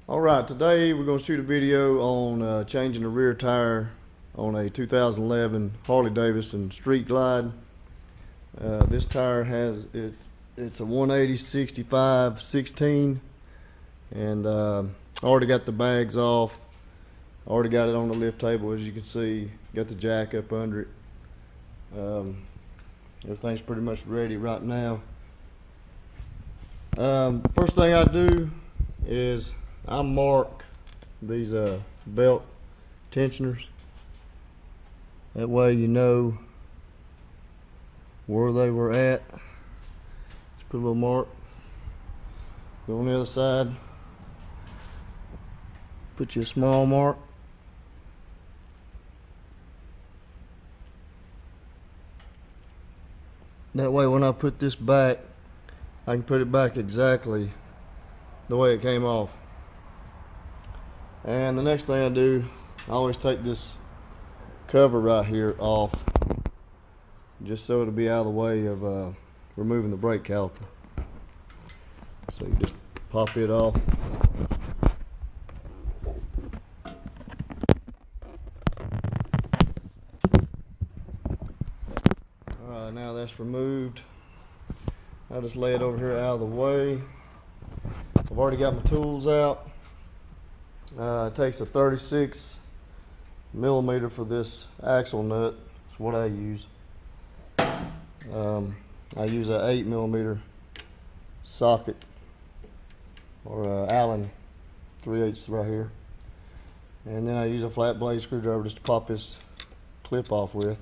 Alright, today we're going to shoot a video on changing the rear tire on a 2011 Harley Davidson Street Glide. This tire it's a 180/65/16, and I already got the bags off. Already got it on the lift table, as you can see. Got the jack up under it. Everything's pretty much ready right now. First thing I do is I mark these belt tensioners. That way you know where they were at. Just put a little mark. Go on the other side. Put you a small mark. That way when I put this back, I can put it back exactly the way it came off. And the next thing I do, I always take this cover right here off, just so it'll be out of the way of removing the brake caliper. So you just pop it off. Alright, now that's removed. I just lay it over here out of the way. I've already got my tools out. It takes a 36mm for this axle nut. That's what I use. I use an 8mm socket, or Allen 3/8 right here. And then I use a flat blade screwdriver just to pop this clip off with.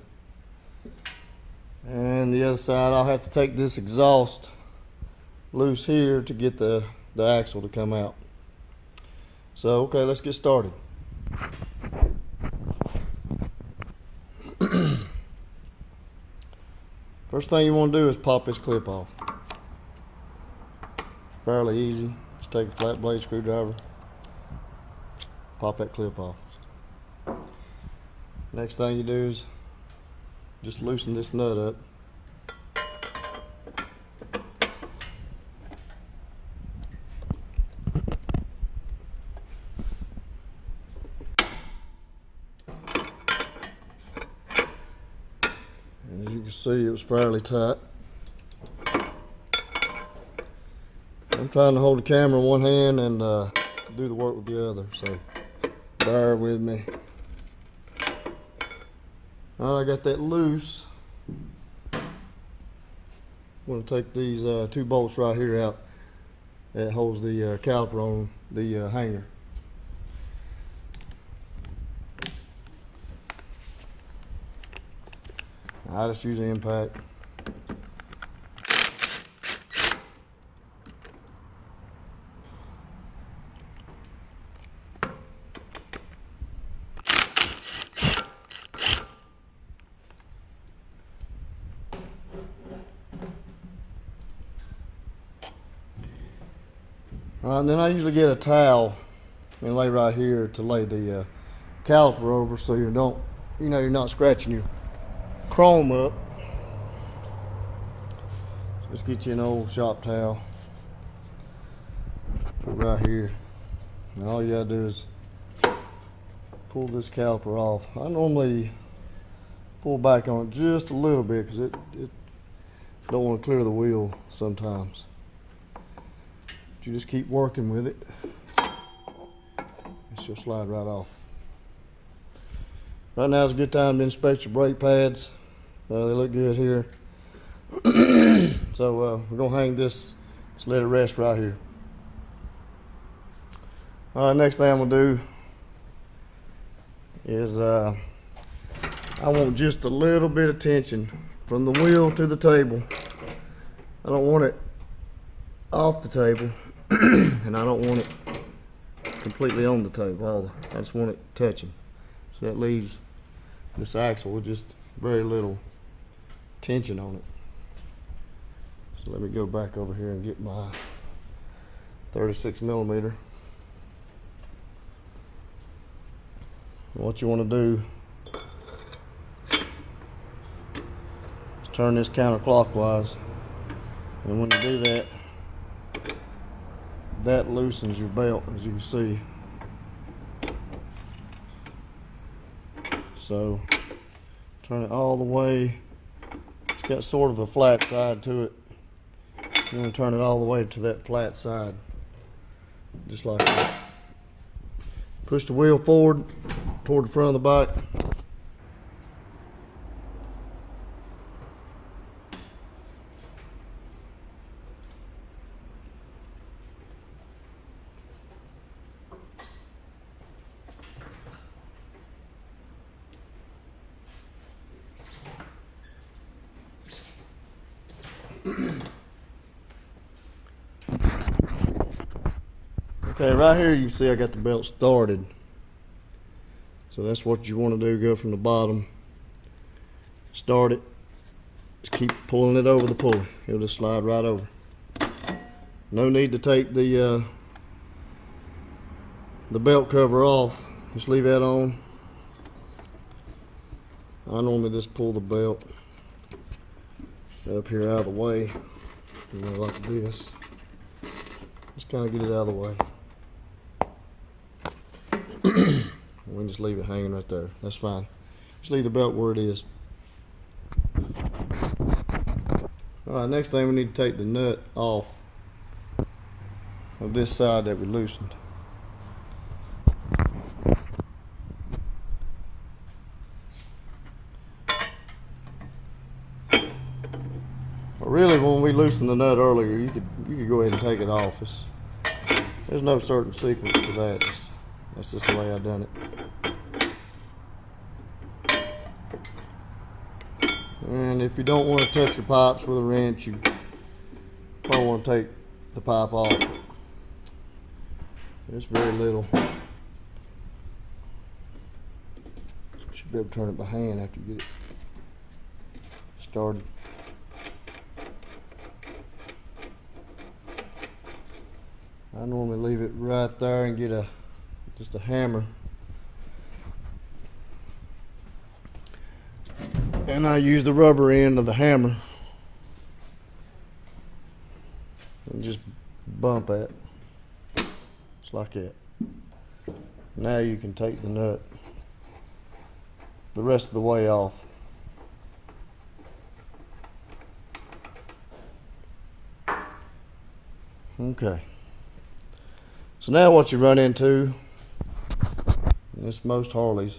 And the other side, I'll have to take this exhaust loose here to get the axle to come out. So, okay, let's get started. First thing you want to do is pop this clip off. Fairly easy. Just take a flat blade screwdriver, pop that clip off. Next thing you do is just loosen this nut up. As you can see, it was fairly tight. I'm trying to hold the camera in one hand and do the work with the other, so bear with me. Now I got that loose. I'm going to take these two bolts right here out that holds the caliper on the hanger. I just use the impact. And then I usually get a towel and lay right here to lay the caliper over, so you're not scratching your chrome up. So just get you an old shop towel, put it right here, and all you gotta do is pull this caliper off. I normally pull back on it just a little bit because it don't want to clear the wheel sometimes. But you just keep working with it, and she'll slide right off. Right now is a good time to inspect your brake pads. They look good here. So we're going to hang this, just let it rest right here. Next thing I'm going to do is I want just a little bit of tension from the wheel to the table. I don't want it off the table and I don't want it completely on the table. I just want it touching. So that leaves this axle with just very little tension on it. So let me go back over here and get my 36mm. What you want to do is turn this counterclockwise, and when you do that, that loosens your belt, as you can see. So turn it all the way. It's got sort of a flat side to it. You want to turn it all the way to that flat side, just like that. Push the wheel forward toward the front of the bike. Okay, right here you can see I got the belt started. So that's what you want to do, go from the bottom, start it, just keep pulling it over the pulley. It'll just slide right over. No need to take the belt cover off, just leave that on. I normally just pull the belt up here out of the way, you know, like this. Just kind of get it out of the way. We can just leave it hanging right there. That's fine. Just leave the belt where it is. Alright, next thing we need to take the nut off of this side that we loosened. But really, when we loosened the nut earlier, you could go ahead and take it off. There's no certain sequence to that. That's just the way I done it. And if you don't want to touch your pipes with a wrench, you probably want to take the pipe off. There's very little. Should be able to turn it by hand after you get it started. I normally leave it right there and get just a hammer. And I use the rubber end of the hammer and just bump it, just like that. Now you can take the nut the rest of the way off. Okay. So now what you run into, and it's most Harleys,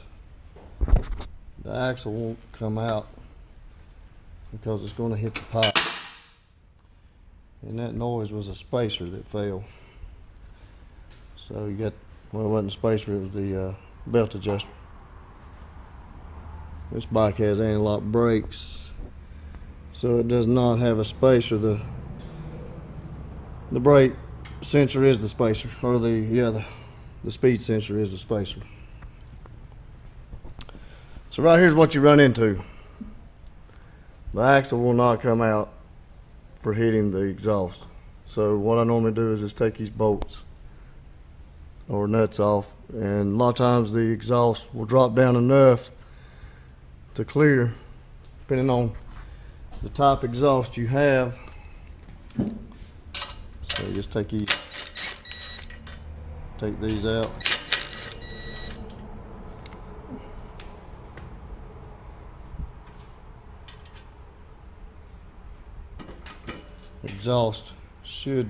the axle won't come out because it's going to hit the pipe. And that noise was a spacer that fell. So you got, well, it wasn't a spacer, it was the belt adjuster. This bike has anti-lock brakes, so it does not have a spacer. The brake sensor is the spacer, or the speed sensor is the spacer. So right here's what you run into. The axle will not come out for hitting the exhaust. So what I normally do is just take these bolts or nuts off, and a lot of times the exhaust will drop down enough to clear, depending on the type of exhaust you have. So you just take these out. Exhaust should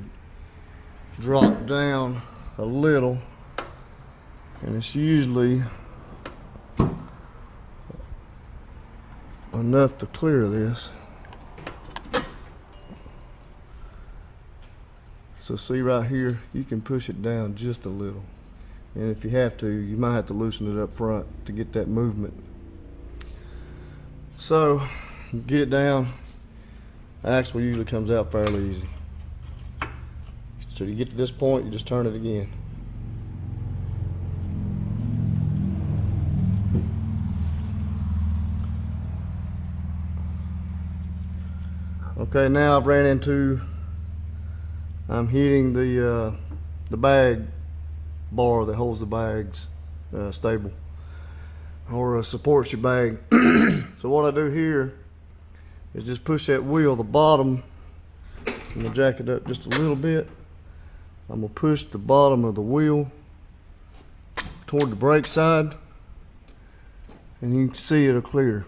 drop down a little, and it's usually enough to clear this. So see right here, you can push it down just a little, and if you have to, you might have to loosen it up front to get that movement. So get it down. The axle usually comes out fairly easy. So you get to this point, you just turn it again. Okay, now I've ran into, I'm hitting the bag bar that holds the bags stable, or supports your bag. So what I do here is just push that wheel, the bottom, and jack it up just a little bit I'm gonna push the bottom of the wheel toward the brake side, and you can see it'll clear.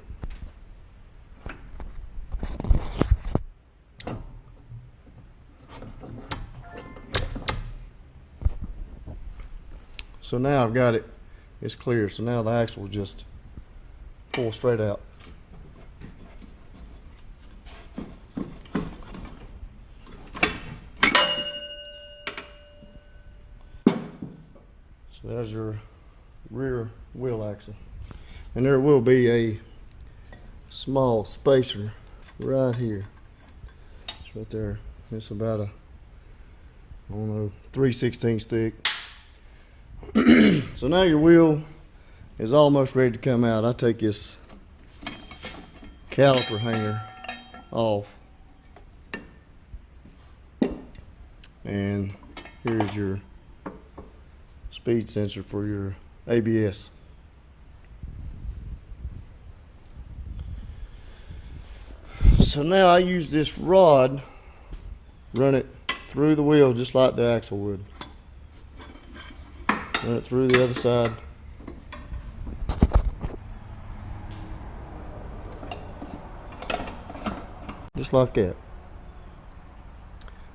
So now I've got it, it's clear. So now the axle will just pull straight out. So there's your rear wheel axle. And there will be a small spacer right here. It's right there. It's about a, I don't know, 3/16 thick. So now your wheel is almost ready to come out. I take this caliper hanger off, and here's your speed sensor for your ABS. So now I use this rod, run it through the wheel just like the axle would. Run it through the other side. Just like that.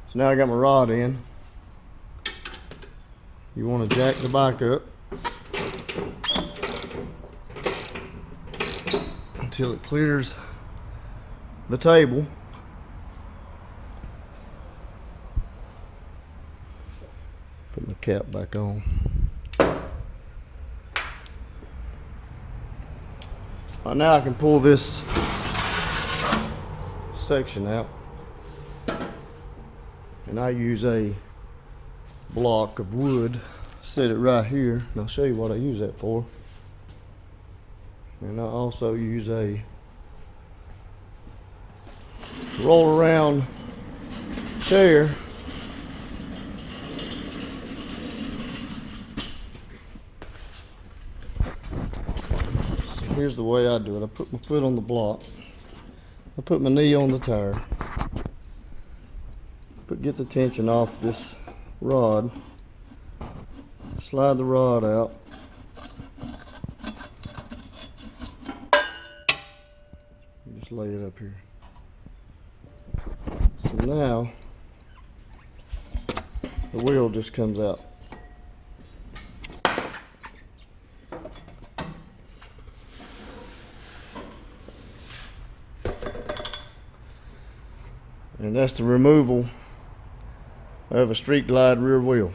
So now I got my rod in. You want to jack the bike up until it clears the table. Put my cap back on. Right now I can pull this section out, and I use a block of wood, set it right here, and I'll show you what I use that for. And I also use a roll around chair Here's the way I do it. I put my foot on the block. I put my knee on the tire. Get the tension off this rod. Slide the rod out. Just lay it up here. So now the wheel just comes out. And that's the removal of a Street Glide rear wheel.